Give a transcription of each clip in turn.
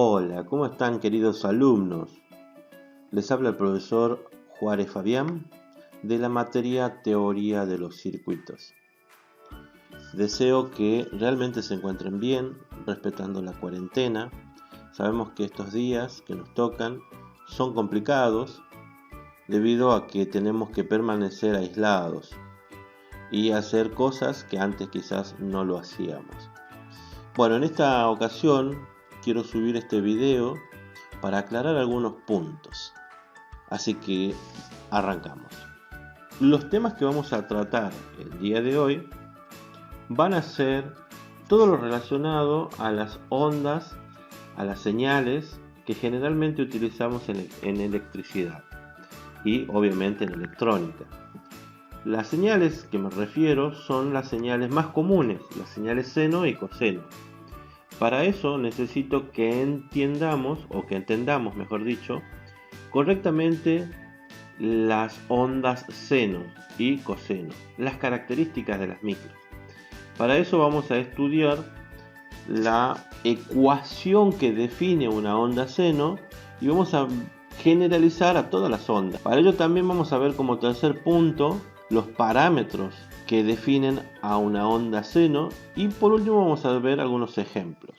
Hola, ¿cómo están queridos alumnos? Les habla el profesor Juárez Fabián de la materia Teoría de los Circuitos. Deseo que realmente se encuentren bien, respetando la cuarentena. Sabemos que estos días que nos tocan son complicados debido a que tenemos que permanecer aislados y hacer cosas que antes quizás no lo hacíamos. Bueno, en esta ocasión quiero subir este video para aclarar algunos puntos. Así que arrancamos. Los temas que vamos a tratar el día de hoy van a ser todo lo relacionado a las ondas, a las señales que generalmente utilizamos en electricidad y obviamente en electrónica. Las señales que me refiero son las señales más comunes, las señales seno y coseno. Para eso necesito que entendamos, mejor dicho, correctamente las ondas seno y coseno, las características de las mismas. Para eso vamos a estudiar la ecuación que define una onda seno y vamos a generalizar a todas las ondas. Para ello también vamos a ver como tercer punto los parámetros que definen a una onda seno y por último vamos a ver algunos ejemplos.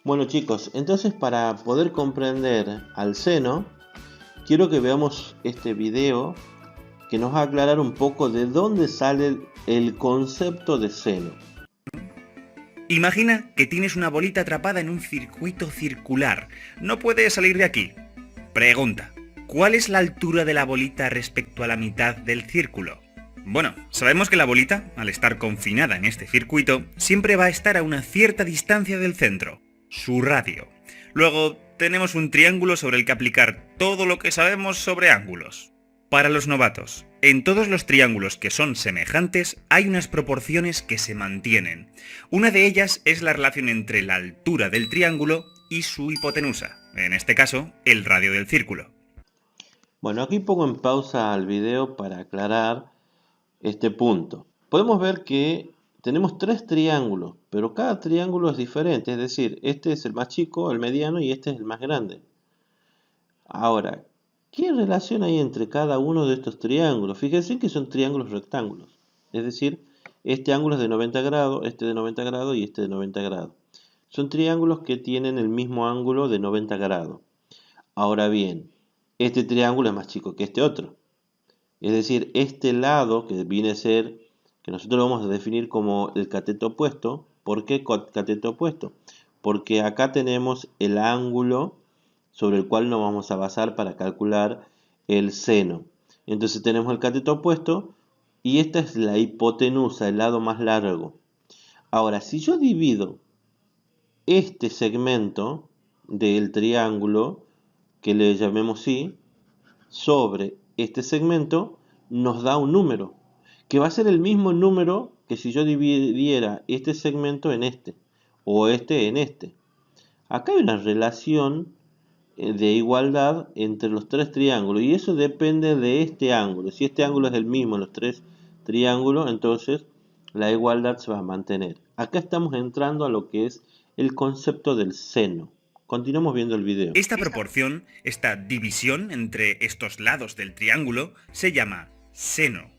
Bueno chicos, entonces para poder comprender al seno, quiero que veamos este video que nos va a aclarar un poco de dónde sale el concepto de seno. Imagina que tienes una bolita atrapada en un circuito circular. No puede salir de aquí. Pregunta: ¿cuál es la altura de la bolita respecto a la mitad del círculo? Bueno, sabemos que la bolita, al estar confinada en este circuito, siempre va a estar a una cierta distancia del centro, su radio. Luego tenemos un triángulo sobre el que aplicar todo lo que sabemos sobre ángulos. Para los novatos, en todos los triángulos que son semejantes hay unas proporciones que se mantienen. Una de ellas es la relación entre la altura del triángulo y su hipotenusa, en este caso, el radio del círculo. Bueno, aquí pongo en pausa el video para aclarar este punto. Podemos ver que tenemos tres triángulos, pero cada triángulo es diferente, es decir, este es el más chico, el mediano y este es el más grande. Ahora, ¿qué relación hay entre cada uno de estos triángulos? Fíjense que son triángulos rectángulos, es decir, este ángulo es de 90 grados, este de 90 grados y este de 90 grados. Son triángulos que tienen el mismo ángulo de 90 grados. Ahora bien, este triángulo es más chico que este otro. Es decir, este lado que viene a ser, que nosotros lo vamos a definir como el cateto opuesto. ¿Por qué cateto opuesto? Porque acá tenemos el ángulo sobre el cual nos vamos a basar para calcular el seno. Entonces tenemos el cateto opuesto y esta es la hipotenusa, el lado más largo. Ahora, si yo divido este segmento del triángulo, que le llamemos Y, sobre este segmento, nos da un número, que va a ser el mismo número que si yo dividiera este segmento en este, o este en este. Acá hay una relación de igualdad entre los tres triángulos y eso depende de este ángulo. Si este ángulo es el mismo en los tres triángulos, entonces la igualdad se va a mantener. Acá estamos entrando a lo que es el concepto del seno. Continuamos viendo el video. Esta proporción, esta división entre estos lados del triángulo, se llama seno.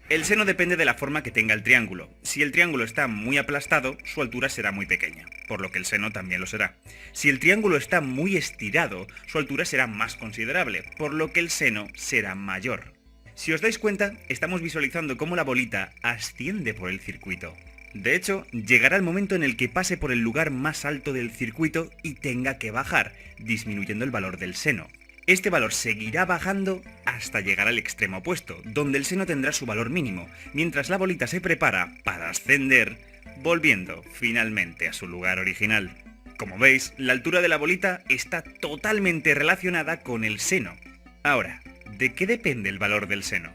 El seno depende de la forma que tenga el triángulo. Si el triángulo está muy aplastado, su altura será muy pequeña, por lo que el seno también lo será. Si el triángulo está muy estirado, su altura será más considerable, por lo que el seno será mayor. Si os dais cuenta, estamos visualizando cómo la bolita asciende por el circuito. De hecho, llegará el momento en el que pase por el lugar más alto del circuito y tenga que bajar, disminuyendo el valor del seno. Este valor seguirá bajando hasta llegar al extremo opuesto, donde el seno tendrá su valor mínimo, mientras la bolita se prepara para ascender, volviendo finalmente a su lugar original. Como veis, la altura de la bolita está totalmente relacionada con el seno. Ahora, ¿de qué depende el valor del seno?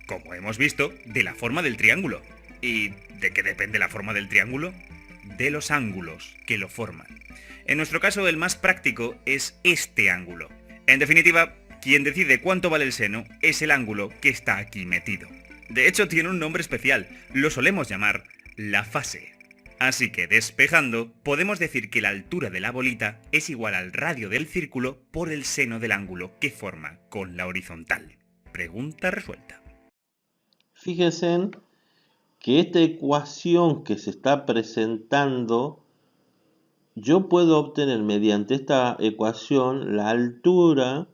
Como hemos visto, de la forma del triángulo. ¿Y de qué depende la forma del triángulo? De los ángulos que lo forman. En nuestro caso, el más práctico es este ángulo. En definitiva, quien decide cuánto vale el seno es el ángulo que está aquí metido. De hecho, tiene un nombre especial, lo solemos llamar la fase. Así que despejando, podemos decir que la altura de la bolita es igual al radio del círculo por el seno del ángulo que forma con la horizontal. Pregunta resuelta. Fíjense que esta ecuación que se está presentando, yo puedo obtener mediante esta ecuación la altura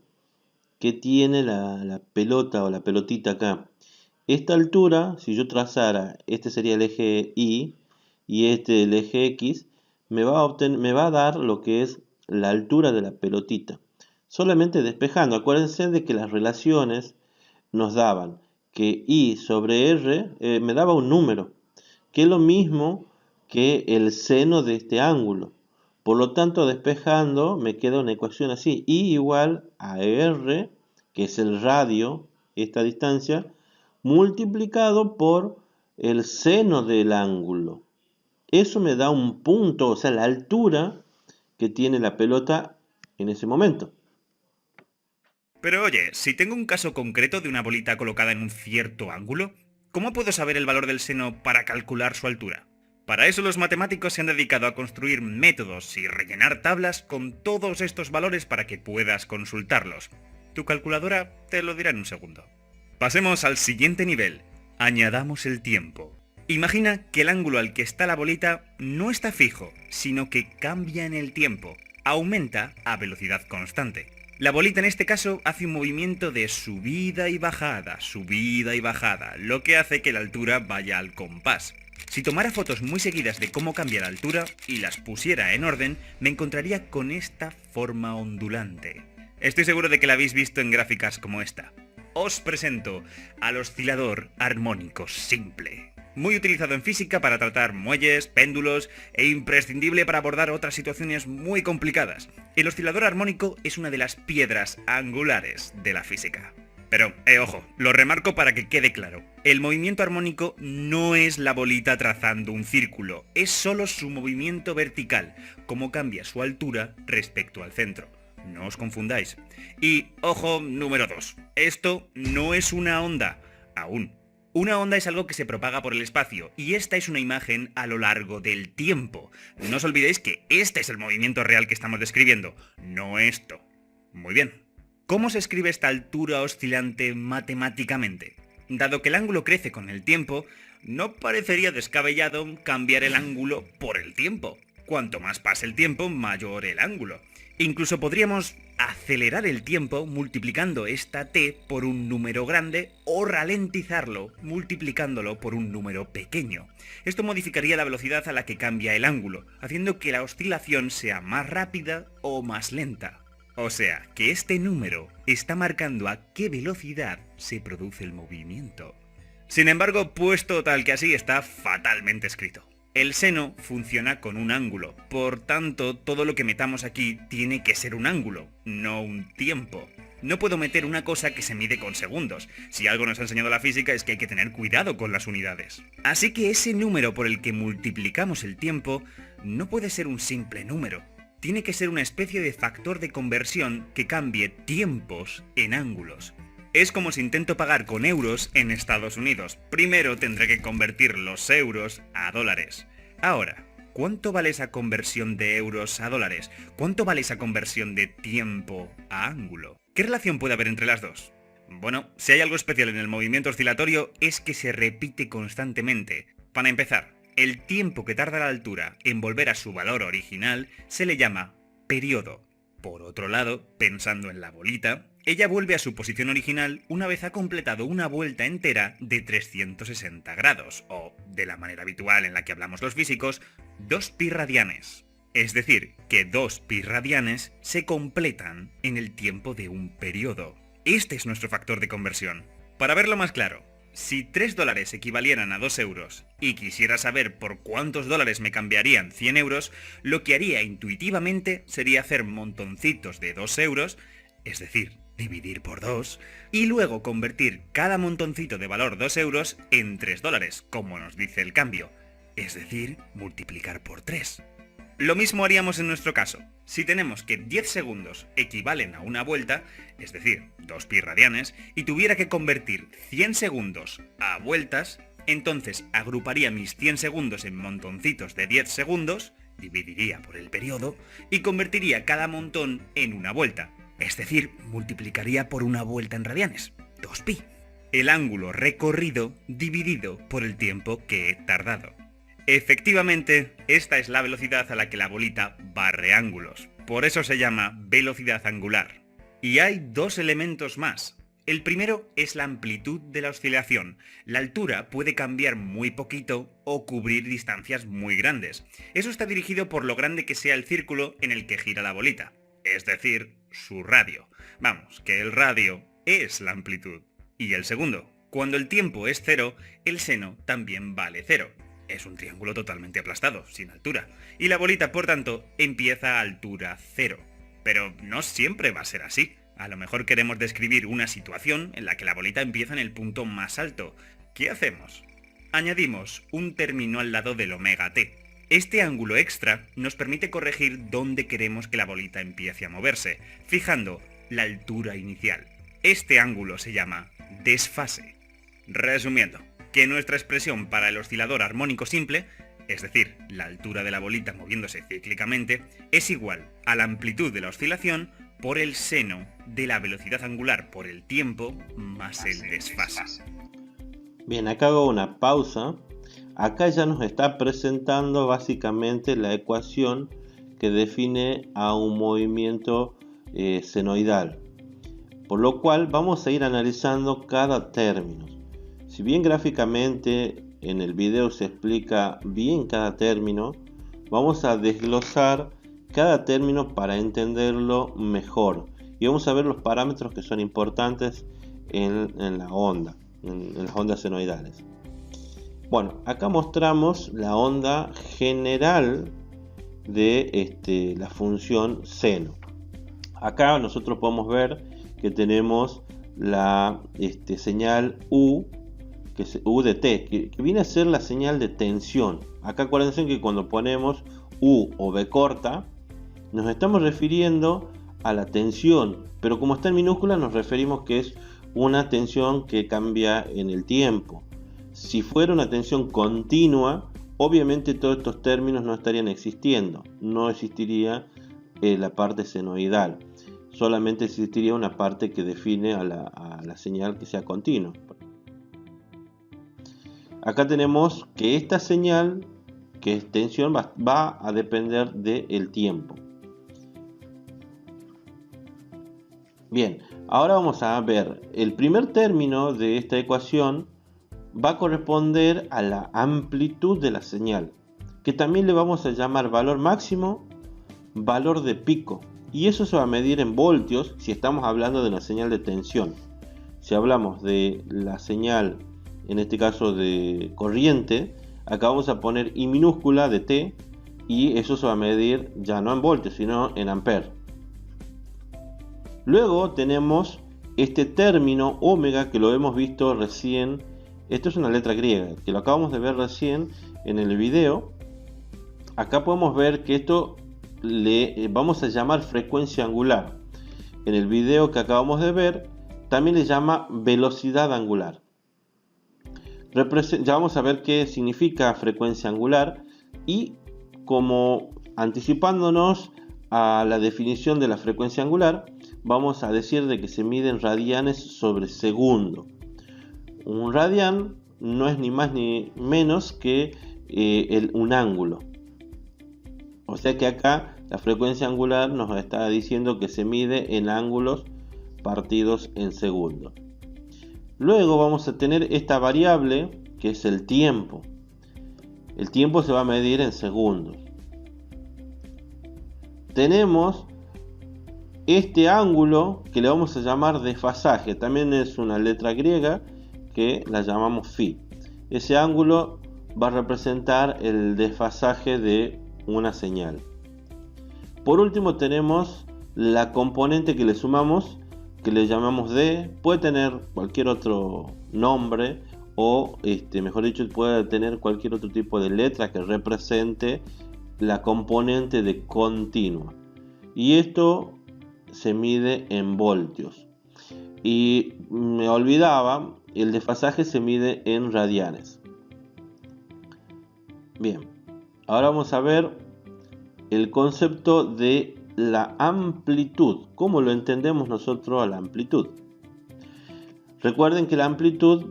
que tiene la pelota o la pelotita acá. Esta altura, si yo trazara, este sería el eje Y y este el eje X, me va a dar lo que es la altura de la pelotita. Solamente despejando. Acuérdense de que las relaciones nos daban que I sobre R me daba un número, que es lo mismo que el seno de este ángulo. Por lo tanto, despejando, me queda una ecuación así: I igual a R, que es el radio, esta distancia, multiplicado por el seno del ángulo. Eso me da un punto, o sea, la altura que tiene la pelota en ese momento. Pero oye, si tengo un caso concreto de una bolita colocada en un cierto ángulo, ¿cómo puedo saber el valor del seno para calcular su altura? Para eso los matemáticos se han dedicado a construir métodos y rellenar tablas con todos estos valores para que puedas consultarlos. Tu calculadora te lo dirá en un segundo. Pasemos al siguiente nivel. Añadamos el tiempo. Imagina que el ángulo al que está la bolita no está fijo, sino que cambia en el tiempo. Aumenta a velocidad constante. La bolita en este caso hace un movimiento de subida y bajada, lo que hace que la altura vaya al compás. Si tomara fotos muy seguidas de cómo cambia la altura y las pusiera en orden, me encontraría con esta forma ondulante. Estoy seguro de que la habéis visto en gráficas como esta. Os presento al oscilador armónico simple. Muy utilizado en física para tratar muelles, péndulos e imprescindible para abordar otras situaciones muy complicadas. El oscilador armónico es una de las piedras angulares de la física. Pero, ojo, lo remarco para que quede claro. El movimiento armónico no es la bolita trazando un círculo, es solo su movimiento vertical, cómo cambia su altura respecto al centro. No os confundáis. Y, ojo, número 2. Esto no es una onda, aún. Una onda es algo que se propaga por el espacio, y esta es una imagen a lo largo del tiempo. No os olvidéis que este es el movimiento real que estamos describiendo, no esto. Muy bien. ¿Cómo se escribe esta altura oscilante matemáticamente? Dado que el ángulo crece con el tiempo, no parecería descabellado cambiar el ángulo por el tiempo. Cuanto más pase el tiempo, mayor el ángulo. Incluso podríamos acelerar el tiempo multiplicando esta t por un número grande o ralentizarlo multiplicándolo por un número pequeño. Esto modificaría la velocidad a la que cambia el ángulo, haciendo que la oscilación sea más rápida o más lenta. O sea, que este número está marcando a qué velocidad se produce el movimiento. Sin embargo, puesto tal que así, está fatalmente escrito. El seno funciona con un ángulo, por tanto, todo lo que metamos aquí tiene que ser un ángulo, no un tiempo. No puedo meter una cosa que se mide con segundos. Si algo nos ha enseñado la física es que hay que tener cuidado con las unidades. Así que ese número por el que multiplicamos el tiempo no puede ser un simple número. Tiene que ser una especie de factor de conversión que cambie tiempos en ángulos. Es como si intento pagar con euros en Estados Unidos. Primero tendré que convertir los euros a dólares. Ahora, ¿cuánto vale esa conversión de euros a dólares? ¿Cuánto vale esa conversión de tiempo a ángulo? ¿Qué relación puede haber entre las dos? Bueno, si hay algo especial en el movimiento oscilatorio es que se repite constantemente. Para empezar, el tiempo que tarda la altura en volver a su valor original se le llama periodo. Por otro lado, pensando en la bolita, ella vuelve a su posición original una vez ha completado una vuelta entera de 360 grados, o, de la manera habitual en la que hablamos los físicos, 2 pi radianes. Es decir, que 2 pi radianes se completan en el tiempo de un periodo. Este es nuestro factor de conversión. Para verlo más claro, si 3 dólares equivalieran a 2 euros y quisiera saber por cuántos dólares me cambiarían 100 euros, lo que haría intuitivamente sería hacer montoncitos de 2 euros, es decir, dividir por 2, y luego convertir cada montoncito de valor 2 euros en 3 dólares, como nos dice el cambio, es decir, multiplicar por 3. Lo mismo haríamos en nuestro caso. Si tenemos que 10 segundos equivalen a una vuelta, es decir, 2 pi radianes, y tuviera que convertir 100 segundos a vueltas, Entonces agruparía mis 100 segundos en montoncitos de 10 segundos, dividiría por el periodo y convertiría cada montón en una vuelta. Es decir, multiplicaría por una vuelta en radianes, 2pi. El ángulo recorrido dividido por el tiempo que he tardado. Efectivamente, esta es la velocidad a la que la bolita barre ángulos. Por eso se llama velocidad angular. Y hay dos elementos más. El primero es la amplitud de la oscilación. La altura puede cambiar muy poquito o cubrir distancias muy grandes. Eso está dirigido por lo grande que sea el círculo en el que gira la bolita, es decir, su radio. Vamos, que el radio es la amplitud. Y el segundo, cuando el tiempo es cero, el seno también vale cero. Es un triángulo totalmente aplastado, sin altura. Y la bolita, por tanto, empieza a altura cero. Pero no siempre va a ser así. A lo mejor queremos describir una situación en la que la bolita empieza en el punto más alto. ¿Qué hacemos? Añadimos un término al lado del omega t. Este ángulo extra nos permite corregir dónde queremos que la bolita empiece a moverse, fijando la altura inicial. Este ángulo se llama desfase. Resumiendo, que nuestra expresión para el oscilador armónico simple, es decir, la altura de la bolita moviéndose cíclicamente, es igual a la amplitud de la oscilación por el seno de la velocidad angular por el tiempo más el desfase. Bien, acá hago una pausa. Acá ya nos está presentando básicamente la ecuación que define a un movimiento senoidal. Por lo cual vamos a ir analizando cada término. Si bien gráficamente en el video se explica bien cada término, vamos a desglosar cada término para entenderlo mejor. Y vamos a ver los parámetros que son importantes en la onda, en las ondas senoidales. Bueno, acá mostramos la onda general de la función seno. Acá nosotros podemos ver que tenemos la señal U, que es U de T, que viene a ser la señal de tensión. Acá acuérdense que cuando ponemos U o B corta, nos estamos refiriendo a la tensión, pero como está en minúscula nos referimos que es una tensión que cambia en el tiempo. Si fuera una tensión continua, obviamente todos estos términos no estarían existiendo, no existiría la parte senoidal. Solamente existiría una parte que define a la señal que sea continua. Acá tenemos que esta señal, que es tensión, va a depender del tiempo. Bien, ahora vamos a ver el primer término de esta ecuación va a corresponder a la amplitud de la señal, que también le vamos a llamar valor máximo, valor de pico. Y eso se va a medir en voltios si estamos hablando de una señal de tensión. Si hablamos de la señal, en este caso de corriente, acá vamos a poner I minúscula de T y eso se va a medir ya no en voltios, sino en amperes. Luego tenemos este término omega que lo hemos visto recién. Esto es una letra griega que lo acabamos de ver recién en el video. Acá podemos ver que esto le vamos a llamar frecuencia angular. En el video que acabamos de ver también le llama velocidad angular. Ya vamos a ver qué significa frecuencia angular y como anticipándonos a la definición de la frecuencia angular, vamos a decir de que se mide en radianes sobre segundo. Un radian no es ni más ni menos que un ángulo. O sea que acá la frecuencia angular nos está diciendo que se mide en ángulos partidos en segundos. Luego vamos a tener esta variable que es el tiempo. El tiempo se va a medir en segundos. Tenemos este ángulo que le vamos a llamar desfasaje. También es una letra griega que la llamamos phi. Ese ángulo va a representar el desfasaje de una señal. Por último tenemos la componente que le sumamos, que le llamamos D. Puede tener cualquier otro nombre o mejor dicho, puede tener cualquier otro tipo de letra que represente la componente de continua. Y esto se mide en voltios. Y me olvidaba, el desfasaje se mide en radianes. Bien, ahora vamos a ver el concepto de la amplitud. ¿Cómo lo entendemos nosotros a la amplitud? Recuerden que la amplitud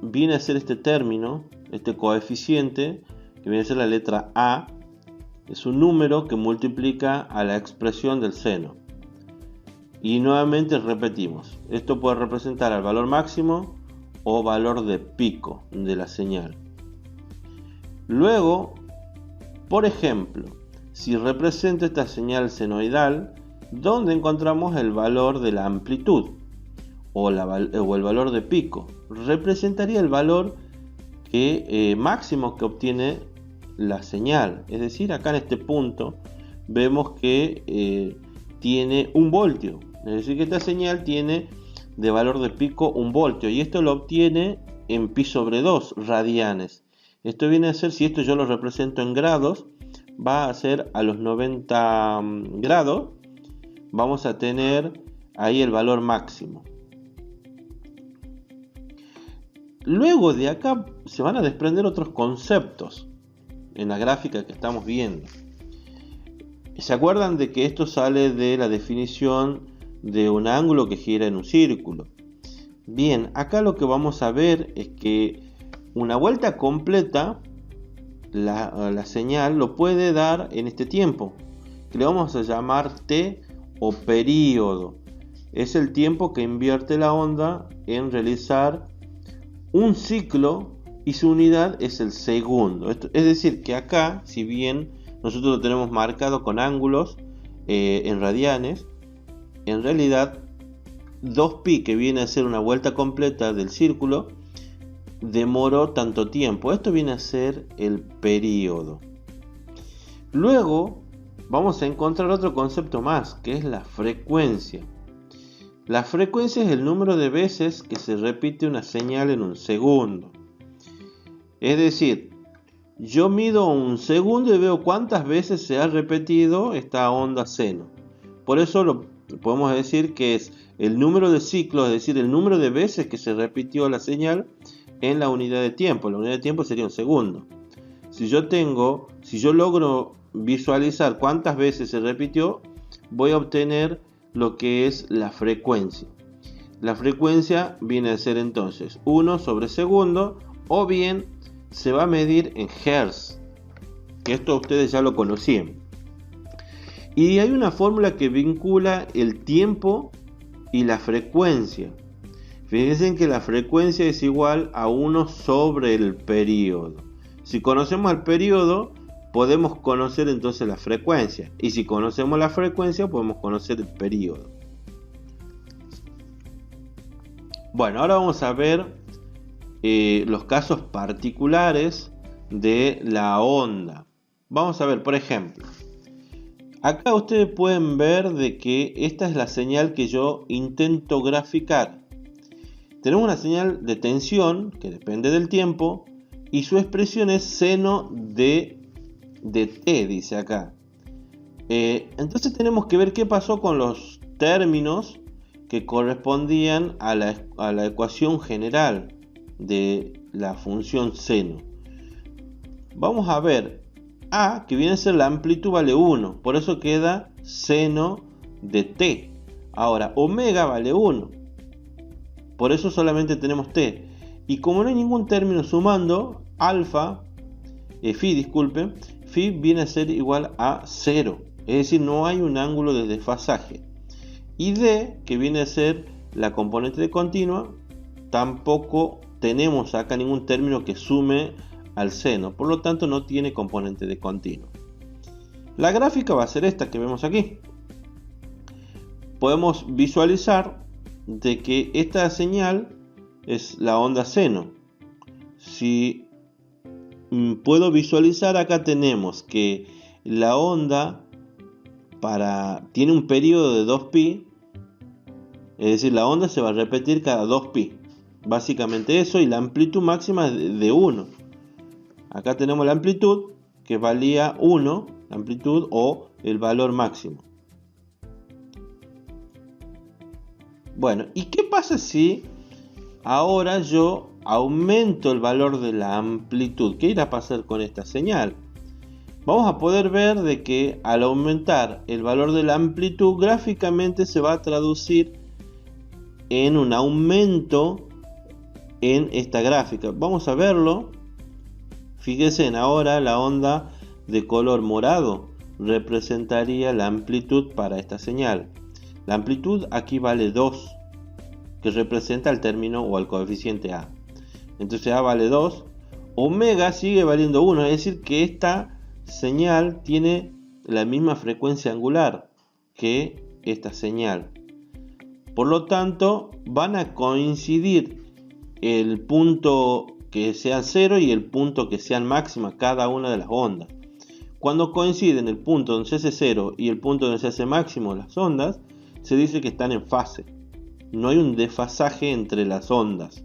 viene a ser este término, este coeficiente, que viene a ser la letra A. Es un número que multiplica a la expresión del seno. Y nuevamente repetimos, esto puede representar al valor máximo o valor de pico de la señal. Luego, por ejemplo, si represento esta señal senoidal, ¿dónde encontramos el valor de la amplitud o el valor de pico? Representaría el valor máximo que obtiene la señal. Es decir, acá en este punto vemos que tiene 1 voltio. Es decir, que esta señal tiene de valor de pico 1 voltio. Y esto lo obtiene en pi sobre 2 radianes. Esto viene a ser, si esto yo lo represento en grados, va a ser a los 90 grados. Vamos a tener ahí el valor máximo. Luego de acá se van a desprender otros conceptos en la gráfica que estamos viendo. ¿Se acuerdan de que esto sale de la definición de un ángulo que gira en un círculo? Bien, acá lo que vamos a ver es que una vuelta completa, la señal lo puede dar en este tiempo, que le vamos a llamar t o período. Es el tiempo que invierte la onda en realizar un ciclo y su unidad es el segundo. Es decir, que acá, si bien nosotros lo tenemos marcado con ángulos en radianes, en realidad 2pi, que viene a ser una vuelta completa del círculo, demoró tanto tiempo. Esto viene a ser el período. Luego vamos a encontrar otro concepto más, que es la frecuencia. La frecuencia es el número de veces que se repite una señal en un segundo. Es decir, yo mido un segundo y veo cuántas veces se ha repetido esta onda seno. Por eso lo podemos decir que es el número de ciclos, es decir, el número de veces que se repitió la señal en la unidad de tiempo. La unidad de tiempo sería un segundo. Si yo logro visualizar cuántas veces se repitió, voy a obtener lo que es la frecuencia. La frecuencia viene a ser entonces 1 sobre segundo, o bien se va a medir en Hertz, que esto ustedes ya lo conocían. Y hay una fórmula que vincula el tiempo y la frecuencia. Fíjense que la frecuencia es igual a 1 sobre el periodo. Si conocemos el periodo, podemos conocer entonces la frecuencia. Y si conocemos la frecuencia, podemos conocer el periodo. Bueno, ahora vamos a ver los casos particulares de la onda. Vamos a ver, por ejemplo, acá ustedes pueden ver de que esta es la señal que yo intento graficar. Tenemos una señal de tensión que depende del tiempo y su expresión es seno de t, dice acá. Entonces tenemos que ver qué pasó con los términos que correspondían a la ecuación general de la función seno. Vamos a ver a, que viene a ser la amplitud, vale 1, por eso queda seno de t. Ahora omega vale 1, por eso solamente tenemos t. Y como no hay ningún término sumando, phi viene a ser igual a 0, es decir, no hay un ángulo de desfasaje. Y d, que viene a ser la componente de continua, tampoco tenemos acá ningún término que sume al seno, por lo tanto no tiene componente de continuo. La gráfica va a ser esta que vemos aquí. Podemos visualizar de que esta señal es la onda seno. Si puedo visualizar, acá tenemos que la onda tiene un periodo de 2pi, es decir, la onda se va a repetir cada 2pi. Básicamente eso, y la amplitud máxima es de 1. Acá tenemos la amplitud que valía 1, la amplitud o el valor máximo. Bueno, ¿y qué pasa si ahora yo aumento el valor de la amplitud, ¿qué irá a pasar con esta señal? Vamos a poder ver de que al aumentar el valor de la amplitud, gráficamente se va a traducir en un aumento en esta gráfica. Vamos a verlo. Fíjense en ahora la onda de color morado representaría la amplitud para esta señal. La amplitud aquí vale 2, que representa el término o el coeficiente A. Entonces A vale 2, omega sigue valiendo 1, es decir que esta señal tiene la misma frecuencia angular que esta señal. Por lo tanto, van a coincidir el punto que sea 0 y el punto que sean máxima cada una de las ondas. Cuando coinciden el punto donde se hace 0 y el punto donde se hace máximo las ondas, se dice que están en fase. No hay un desfasaje entre las ondas.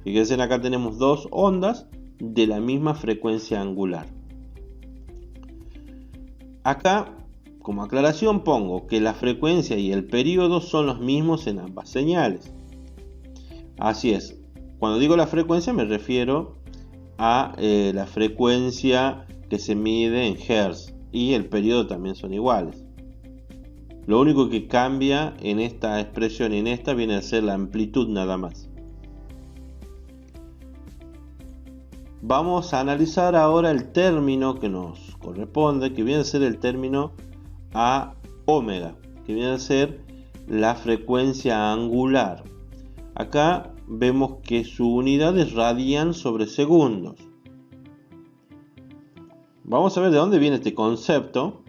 Fíjense, acá tenemos dos ondas de la misma frecuencia angular. Acá, como aclaración, pongo que la frecuencia y el periodo son los mismos en ambas señales. Así es. Cuando digo la frecuencia me refiero a la frecuencia que se mide en Hz y el periodo también son iguales. Lo único que cambia en esta expresión y en esta viene a ser la amplitud nada más. Vamos a analizar ahora el término que nos corresponde, que viene a ser el término a omega, que viene a ser la frecuencia angular. Acá vemos que su unidad es radian sobre segundos. Vamos a ver de dónde viene este concepto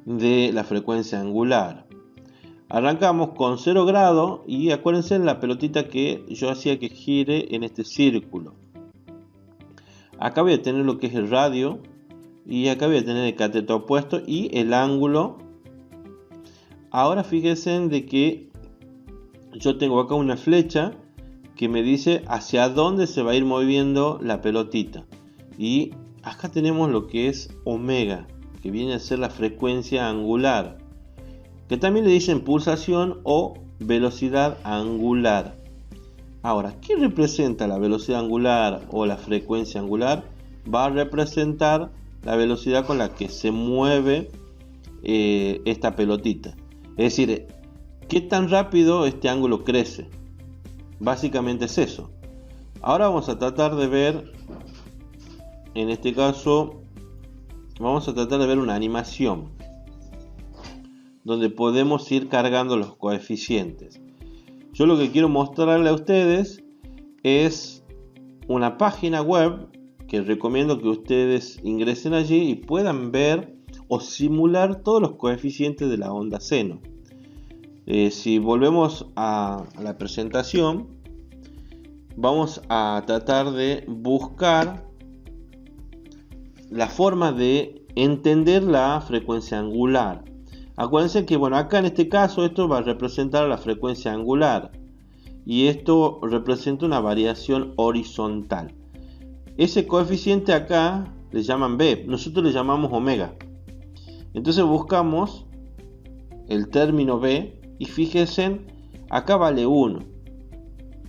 de la frecuencia angular. Arrancamos con 0 grados y acuérdense en la pelotita que yo hacía que gire en este círculo. Acá voy a tener lo que es el radio y acá voy a tener el cateto opuesto y el ángulo. Ahora fíjense de que yo tengo acá una flecha que me dice hacia dónde se va a ir moviendo la pelotita. Y acá tenemos lo que es omega, que viene a ser la frecuencia angular, que también le dicen pulsación o velocidad angular. Ahora, ¿qué representa la velocidad angular o la frecuencia angular? Va a representar la velocidad con la que se mueve esta pelotita. Es decir, ¿qué tan rápido este ángulo crece? Básicamente es eso. Ahora vamos a tratar de ver, en este caso, vamos a tratar de ver una animación donde podemos ir cargando los coeficientes. Yo lo que quiero mostrarle a ustedes es una página web que recomiendo que ustedes ingresen allí y puedan ver o simular todos los coeficientes de la onda seno. Si volvemos a la presentación, vamos a tratar de buscar la forma de entender la frecuencia angular. Acuérdense que acá en este caso esto va a representar la frecuencia angular y esto representa una variación horizontal. Ese coeficiente acá le llaman B, nosotros le llamamos omega. Entonces buscamos el término B y fíjense, acá vale 1.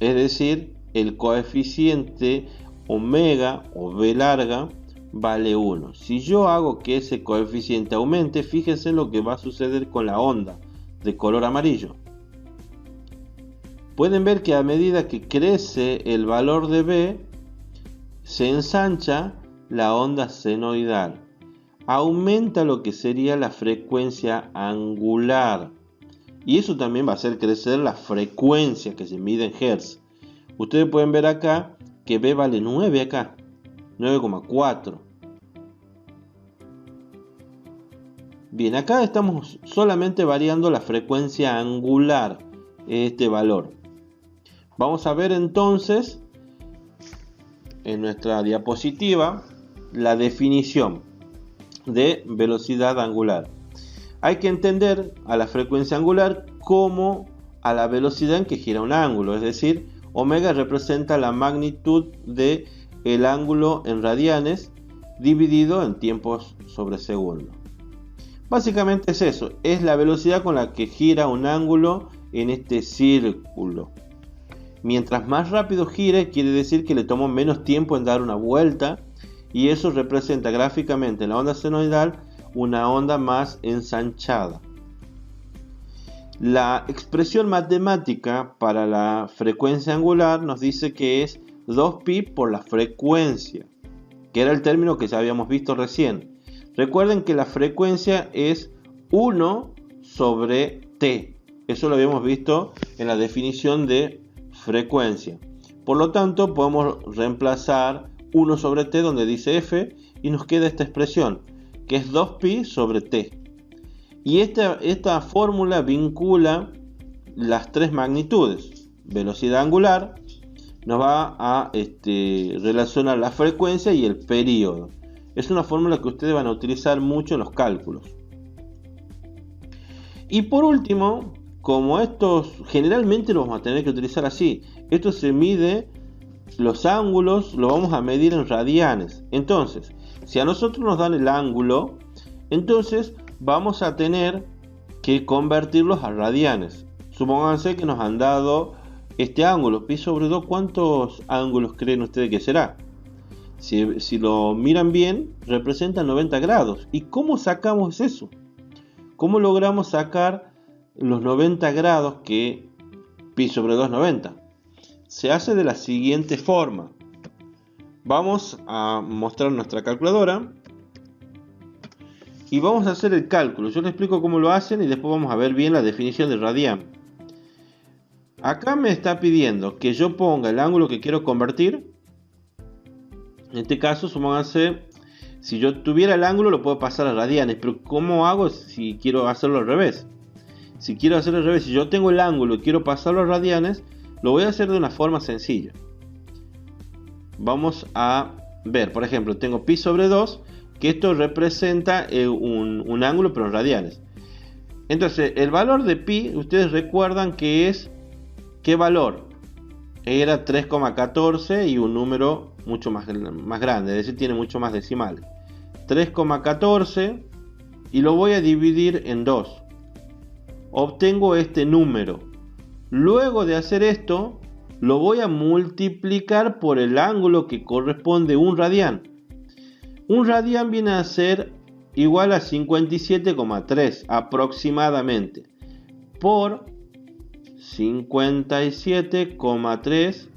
Es decir, el coeficiente omega o B larga vale 1. Si yo hago que ese coeficiente aumente, fíjense lo que va a suceder con la onda de color amarillo. Pueden ver que a medida que crece el valor de B, se ensancha la onda senoidal. Aumenta lo que sería la frecuencia angular. Y eso también va a hacer crecer la frecuencia que se mide en Hz. Ustedes pueden ver acá que B vale 9 acá. 9,4. Bien, acá estamos solamente variando la frecuencia angular, este valor. Vamos a ver entonces en nuestra diapositiva la definición de velocidad angular. Hay que entender a la frecuencia angular como a la velocidad en que gira un ángulo, es decir, omega representa la magnitud de el ángulo en radianes dividido en tiempos sobre segundo. Básicamente es eso, es la velocidad con la que gira un ángulo en este círculo. Mientras más rápido gire, quiere decir que le tomó menos tiempo en dar una vuelta, y eso representa gráficamente en la onda senoidal una onda más ensanchada. La expresión matemática para la frecuencia angular nos dice que es 2pi por la frecuencia, que era el término que ya habíamos visto recién. Recuerden que la frecuencia es 1 sobre t. Eso lo habíamos visto en la definición de frecuencia. Por lo tanto, podemos reemplazar 1 sobre t donde dice f y nos queda esta expresión, que es 2pi sobre t. Y esta fórmula vincula las tres magnitudes. Velocidad angular nos va a relacionar la frecuencia y el periodo. Es una fórmula que ustedes van a utilizar mucho en los cálculos. Y por último, como estos generalmente los vamos a tener que utilizar así, esto se mide, los ángulos lo vamos a medir en radianes. Entonces, si a nosotros nos dan el ángulo, entonces vamos a tener que convertirlos a radianes. Supónganse que nos han dado este ángulo, pi sobre 2, ¿cuántos ángulos creen ustedes que será? Si lo miran bien, representa 90 grados. ¿Y cómo sacamos eso? ¿Cómo logramos sacar los 90 grados que pi sobre 2 es 90? Se hace de la siguiente forma. Vamos a mostrar nuestra calculadora y vamos a hacer el cálculo. Yo les explico cómo lo hacen y después vamos a ver bien la definición de radián. Acá me está pidiendo que yo ponga el ángulo que quiero convertir. En este caso, supónganse, si yo tuviera el ángulo lo puedo pasar a radianes, pero ¿cómo hago si quiero hacerlo al revés? Si quiero hacerlo al revés, si yo tengo el ángulo y quiero pasarlo a radianes, lo voy a hacer de una forma sencilla. Vamos a ver, por ejemplo, tengo pi sobre 2, que esto representa un ángulo pero en radianes. Entonces, el valor de pi, ustedes recuerdan que es, ¿qué valor? Era 3,14 y un número mucho más grande, es decir, tiene mucho más decimales. 3,14 y lo voy a dividir en 2. Obtengo este número. Luego de hacer esto, lo voy a multiplicar por el ángulo que corresponde a un radián. Un radián viene a ser igual a 57,3 aproximadamente por 57,3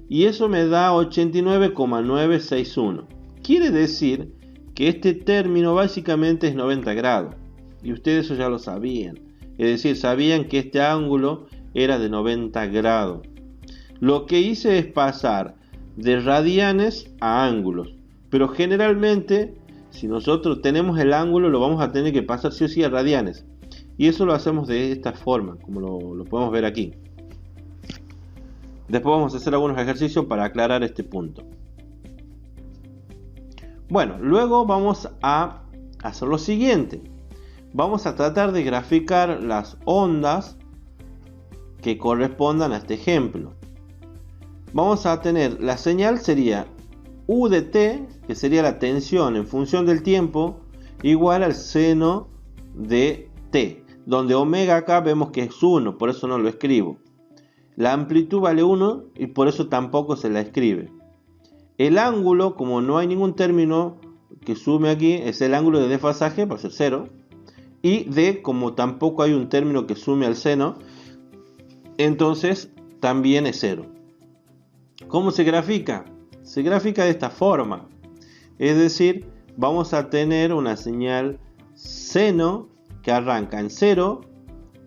y eso me da 89,961. Quiere decir que este término básicamente es 90 grados y ustedes eso ya lo sabían. Es decir, sabían que este ángulo era de 90 grados. Lo que hice es pasar de radianes a ángulos. Pero generalmente, si nosotros tenemos el ángulo, lo vamos a tener que pasar sí o sí a radianes. Y eso lo hacemos de esta forma, como lo podemos ver aquí. Después vamos a hacer algunos ejercicios para aclarar este punto. Bueno, luego vamos a hacer lo siguiente. Vamos a tratar de graficar las ondas que correspondan a este ejemplo. Vamos a tener, la señal sería U de t, que sería la tensión en función del tiempo, igual al seno de t, donde omega acá vemos que es 1, por eso no lo escribo. La amplitud vale 1 y por eso tampoco se la escribe. El ángulo, como no hay ningún término que sume aquí, es el ángulo de desfasaje, va a ser 0. Y d, como tampoco hay un término que sume al seno, entonces también es 0. ¿Cómo se grafica? Se grafica de esta forma. Es decir, vamos a tener una señal seno que arranca en 0.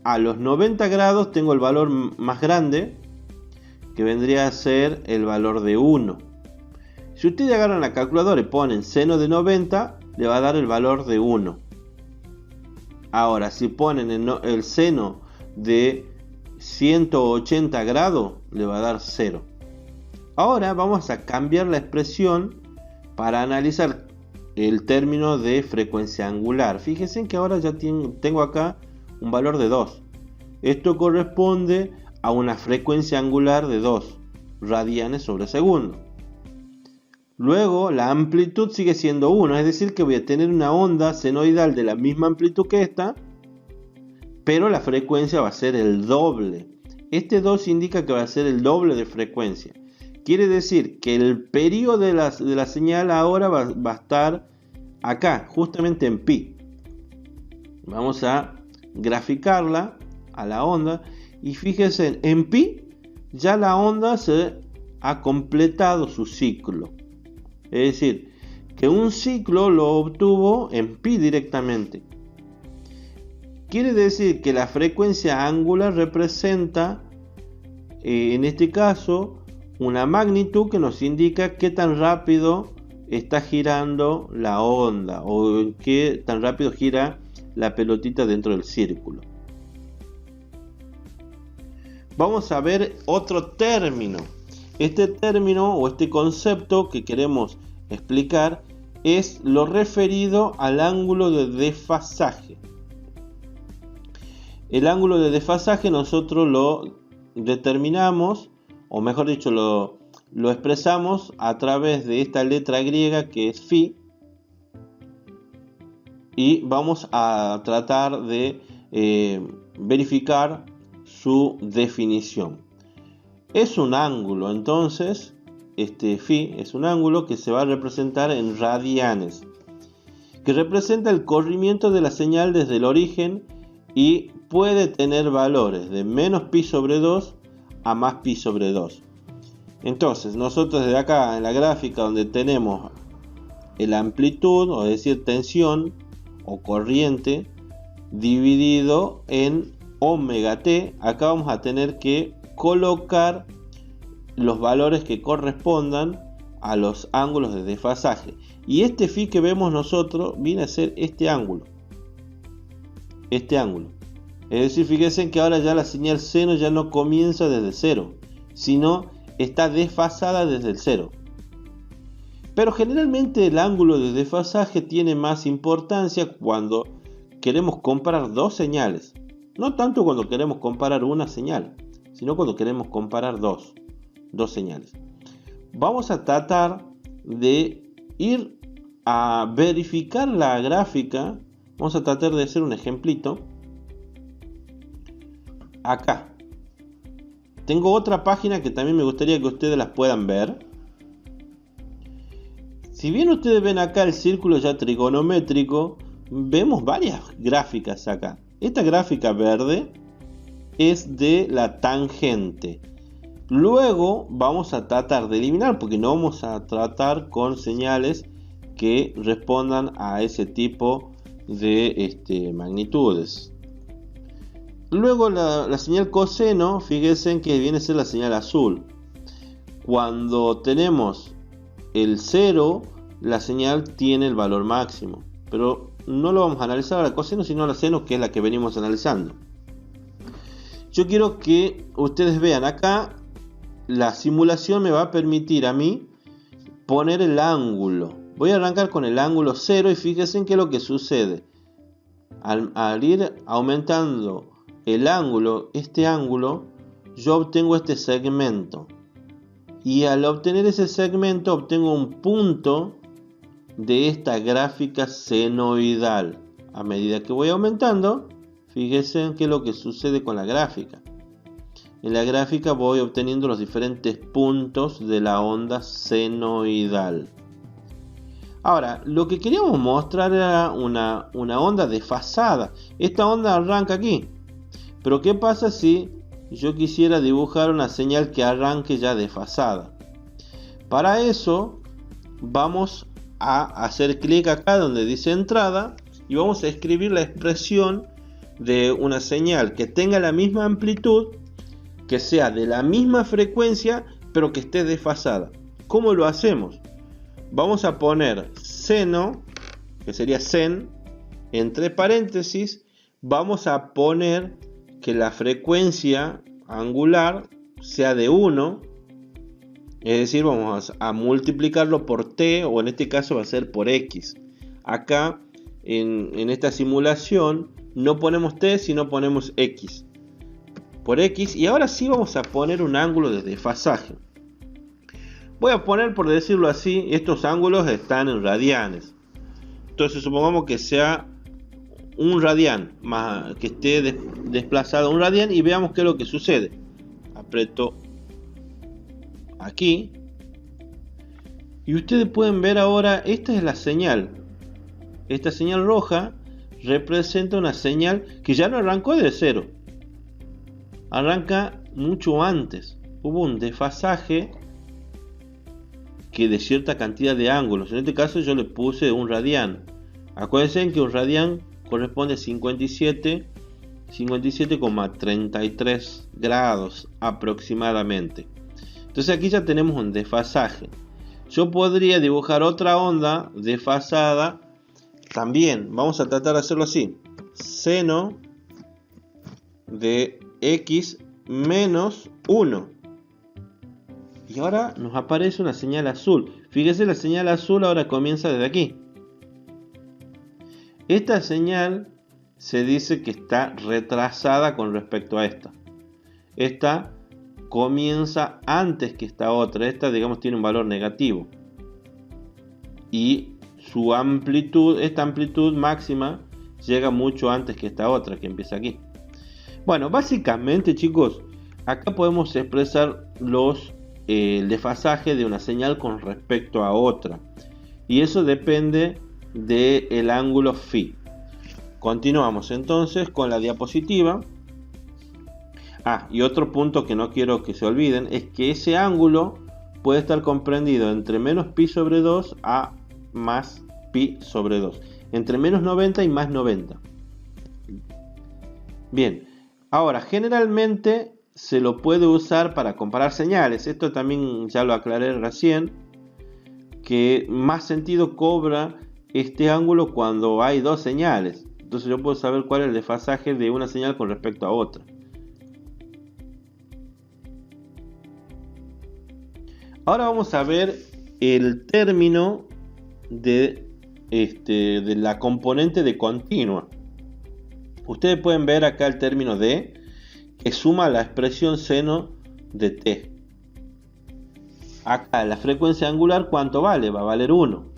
A los 90 grados tengo el valor más grande, que vendría a ser el valor de 1. Si ustedes agarran la calculadora y ponen seno de 90, le va a dar el valor de 1. Ahora, si ponen el seno de 180 grados, le va a dar 0. Ahora vamos a cambiar la expresión para analizar el término de frecuencia angular. Fíjense que ahora ya tengo acá un valor de 2. Esto corresponde a una frecuencia angular de 2 radianes sobre segundo. Luego la amplitud sigue siendo 1, es decir que voy a tener una onda senoidal de la misma amplitud que esta, pero la frecuencia va a ser el doble. Este 2 indica que va a ser el doble de frecuencia. Quiere decir que el periodo de la señal ahora va a estar acá, justamente en pi. Vamos a graficarla a la onda y fíjense, en pi ya la onda se ha completado su ciclo. Es decir, que un ciclo lo obtuvo en pi directamente. Quiere decir que la frecuencia angular representa, en este caso, una magnitud que nos indica qué tan rápido está girando la onda o qué tan rápido gira la pelotita dentro del círculo. Vamos a ver otro término. Este término o este concepto que queremos explicar es lo referido al ángulo de desfasaje. El ángulo de desfasaje nosotros lo determinamos, o mejor dicho, lo expresamos a través de esta letra griega que es phi, y vamos a tratar de verificar su definición. Es un ángulo, entonces, este phi es un ángulo que se va a representar en radianes, que representa el corrimiento de la señal desde el origen y puede tener valores de menos pi sobre 2 a más pi sobre 2. Entonces, nosotros desde acá en la gráfica donde tenemos la amplitud, o decir tensión o corriente, dividido en omega t, acá vamos a tener que colocar los valores que correspondan a los ángulos de desfasaje. Y este phi que vemos nosotros viene a ser este ángulo. Este ángulo. Es decir, fíjense que ahora ya la señal seno ya no comienza desde 0, sino está desfasada desde el 0. Pero generalmente el ángulo de desfasaje tiene más importancia cuando queremos comparar dos señales. No tanto cuando queremos comparar una señal, sino cuando queremos comparar dos señales. Vamos a tratar de ir a verificar la gráfica. Vamos a tratar de hacer un ejemplito. Acá tengo otra página que también me gustaría que ustedes las puedan ver. Si bien ustedes ven acá el círculo ya trigonométrico, vemos varias gráficas acá. Esta gráfica verde es de la tangente. Luego vamos a tratar de eliminar, porque no vamos a tratar con señales que respondan a ese tipo de magnitudes. Luego la señal coseno, fíjense que viene a ser la señal azul. Cuando tenemos el 0, la señal tiene el valor máximo. Pero no lo vamos a analizar a la coseno, sino a la seno, que es la que venimos analizando. Yo quiero que ustedes vean acá, la simulación me va a permitir a mí poner el ángulo. Voy a arrancar con el ángulo 0 y fíjense qué es lo que sucede. Al ir aumentando el ángulo, este ángulo, yo obtengo este segmento. Y al obtener ese segmento obtengo un punto de esta gráfica senoidal. A medida que voy aumentando, fíjense qué es lo que sucede con la gráfica. En la gráfica voy obteniendo los diferentes puntos de la onda senoidal. Ahora, lo que queríamos mostrar era una onda desfasada. Esta onda arranca aquí. Pero ¿qué pasa si yo quisiera dibujar una señal que arranque ya desfasada? Para eso vamos a hacer clic acá donde dice entrada y vamos a escribir la expresión de una señal que tenga la misma amplitud, que sea de la misma frecuencia, pero que esté desfasada. ¿Cómo lo hacemos? Vamos a poner seno, que sería sen, entre paréntesis, vamos a poner que la frecuencia angular sea de 1, es decir, vamos a multiplicarlo por t, o en este caso va a ser por x. Acá en esta simulación no ponemos t, sino ponemos x por x, y ahora sí vamos a poner un ángulo de desfasaje. Voy a poner, por decirlo así, estos ángulos están en radianes. Entonces supongamos que sea un radián, más que esté desplazado un radián, y veamos qué es lo que sucede. aprieto aquí. Y ustedes pueden ver ahora, esta es la señal. Esta señal roja representa una señal que ya no arrancó de cero. Arranca mucho antes. Hubo un desfasaje que de cierta cantidad de ángulos. En este caso yo le puse un radián. Acuérdense que un radián corresponde a 57,33 grados aproximadamente. Entonces aquí ya tenemos un desfasaje. Yo podría dibujar otra onda desfasada también. Vamos a tratar de hacerlo así. Seno de x menos 1. Y ahora nos aparece una señal azul. Fíjese, la señal azul ahora comienza desde aquí. Esta señal se dice que está retrasada con respecto a esta. Esta comienza antes que esta otra. Esta, digamos, tiene un valor negativo. Y su amplitud, esta amplitud máxima, llega mucho antes que esta otra que empieza aquí. Bueno, básicamente, chicos, acá podemos expresar el desfasaje de una señal con respecto a otra. Y eso depende del ángulo phi. Continuamos entonces con la diapositiva. Y otro punto que no quiero que se olviden es que ese ángulo puede estar comprendido entre menos pi sobre 2 a más pi sobre 2. Entre menos 90 y más 90. Bien, ahora generalmente se lo puede usar para comparar señales. Esto también ya lo aclaré recién, que más sentido cobra este ángulo cuando hay dos señales. Entonces yo puedo saber cuál es el desfasaje de una señal con respecto a otra. Ahora vamos a ver el término de la componente de continua. Ustedes pueden ver acá el término D, que suma la expresión seno de t. Acá la frecuencia angular, ¿cuánto vale? Va a valer 1.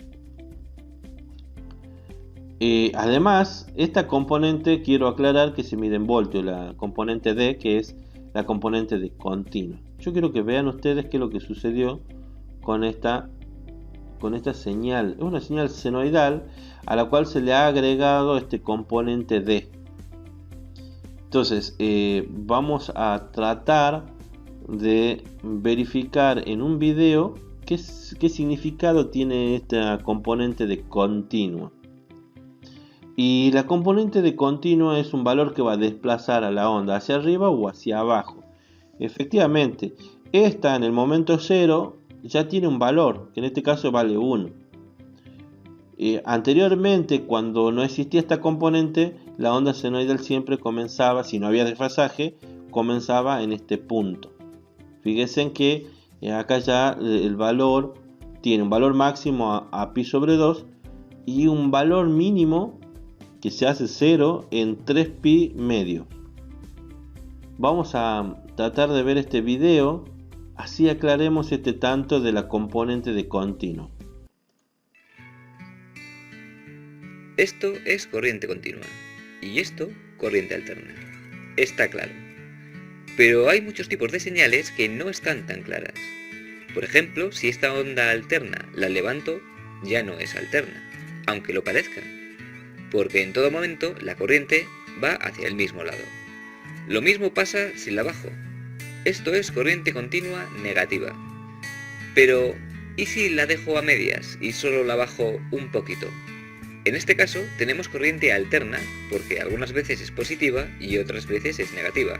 Además, esta componente quiero aclarar que se mide en voltios, la componente D, que es la componente de continua. Yo quiero que vean ustedes qué es lo que sucedió con esta señal. Es una señal senoidal a la cual se le ha agregado este componente D. Entonces vamos a tratar de verificar en un video qué significado tiene esta componente de continua. Y la componente de continua es un valor que va a desplazar a la onda hacia arriba o hacia abajo. Efectivamente, esta en el momento 0 ya tiene un valor, que en este caso vale 1. Anteriormente, cuando no existía esta componente, la onda senoidal siempre comenzaba, si no había desfasaje, comenzaba en este punto. Fíjense en que acá ya el valor tiene un valor máximo a pi sobre 2 y un valor mínimo que se hace 0 en 3 pi medio. Vamos a tratar de ver este video, así aclaremos este tanto de la componente de continuo. Esto es corriente continua y esto corriente alterna. Está claro. Pero hay muchos tipos de señales que no están tan claras. Por ejemplo, si esta onda alterna la levanto, ya no es alterna, aunque lo parezca, porque en todo momento la corriente va hacia el mismo lado. Lo mismo pasa si la bajo. Esto es corriente continua negativa. Pero, ¿y si la dejo a medias y solo la bajo un poquito? En este caso tenemos corriente alterna, porque algunas veces es positiva y otras veces es negativa.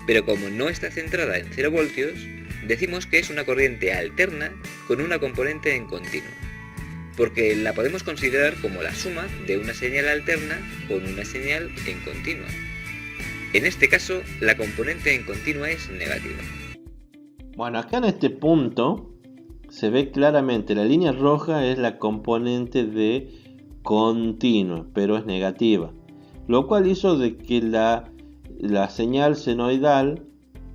Pero como no está centrada en 0 voltios, decimos que es una corriente alterna con una componente en continuo, porque la podemos considerar como la suma de una señal alterna con una señal en continua. En este caso, la componente en continua es negativa. Bueno, acá en este punto se ve claramente, la línea roja es la componente de continua, pero es negativa, lo cual hizo de que la señal senoidal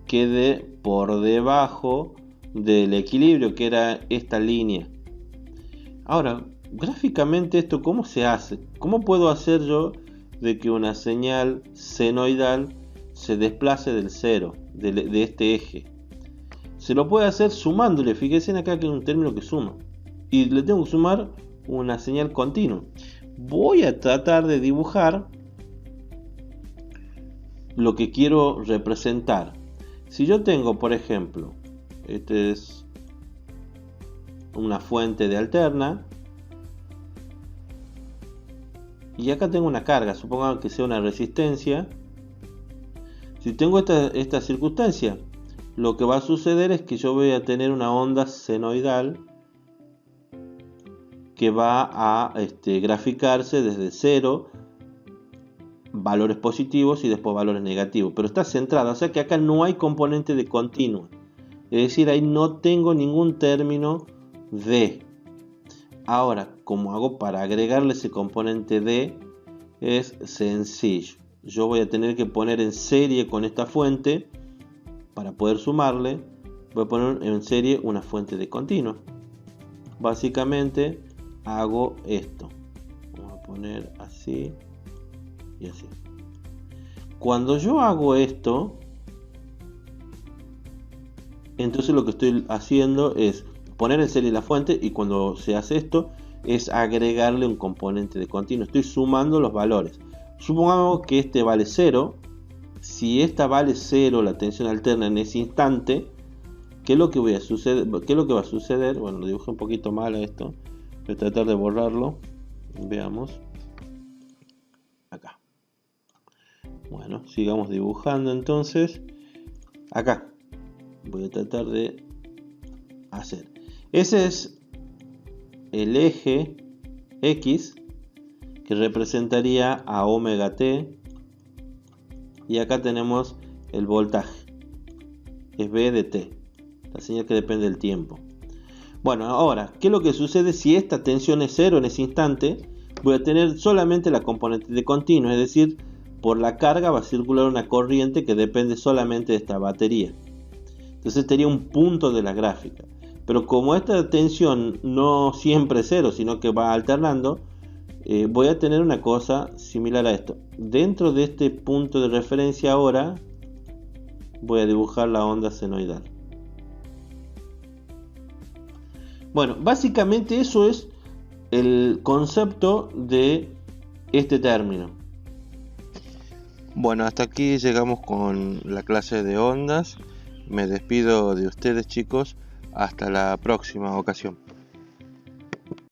quede por debajo del equilibrio, que era esta línea. Ahora, gráficamente esto, ¿cómo se hace? ¿Cómo puedo hacer yo de que una señal senoidal se desplace del cero, de este eje? se lo puede hacer sumándole. Fíjense acá que hay un término que suma. Y le tengo que sumar una señal continua. Voy a tratar de dibujar lo que quiero representar. Si yo tengo, por ejemplo, este es una fuente de alterna. Y acá tengo una carga, supongamos que sea una resistencia. Si tengo esta circunstancia, lo que va a suceder es que yo voy a tener una onda senoidal que va a graficarse desde 0, valores positivos y después valores negativos, pero está centrada, o sea que acá no hay componente de continua, es decir, ahí no tengo ningún término D. Ahora, ¿cómo hago para agregarle ese componente D? Es sencillo, yo voy a tener que poner en serie con esta fuente para poder sumarle. Voy a poner en serie una fuente de continua. Básicamente hago esto, vamos a poner así y así. Cuando yo hago esto, entonces lo que estoy haciendo es poner en serie la fuente, y cuando se hace esto es agregarle un componente de continuo. Estoy sumando los valores. Supongamos que este vale 0. Si esta vale 0, la tensión alterna en ese instante, ¿qué es lo que va a suceder? Bueno, lo dibujé un poquito mal a esto. Voy a tratar de borrarlo. Veamos. Acá. Bueno, sigamos dibujando entonces. Acá. Voy a tratar de hacer. Ese es el eje X que representaría a omega t. Y acá tenemos el voltaje. Es B de t. La señal que depende del tiempo. Bueno, ahora, ¿qué es lo que sucede si esta tensión es 0 en ese instante? Voy a tener solamente la componente de continuo, es decir, por la carga va a circular una corriente que depende solamente de esta batería. Entonces tenía un punto de la gráfica. Pero como esta tensión no siempre es 0, sino que va alternando, voy a tener una cosa similar a esto. Dentro de este punto de referencia ahora, voy a dibujar la onda senoidal. Bueno, básicamente eso es el concepto de este término. Bueno, hasta aquí llegamos con la clase de ondas. Me despido de ustedes, chicos. Hasta la próxima ocasión.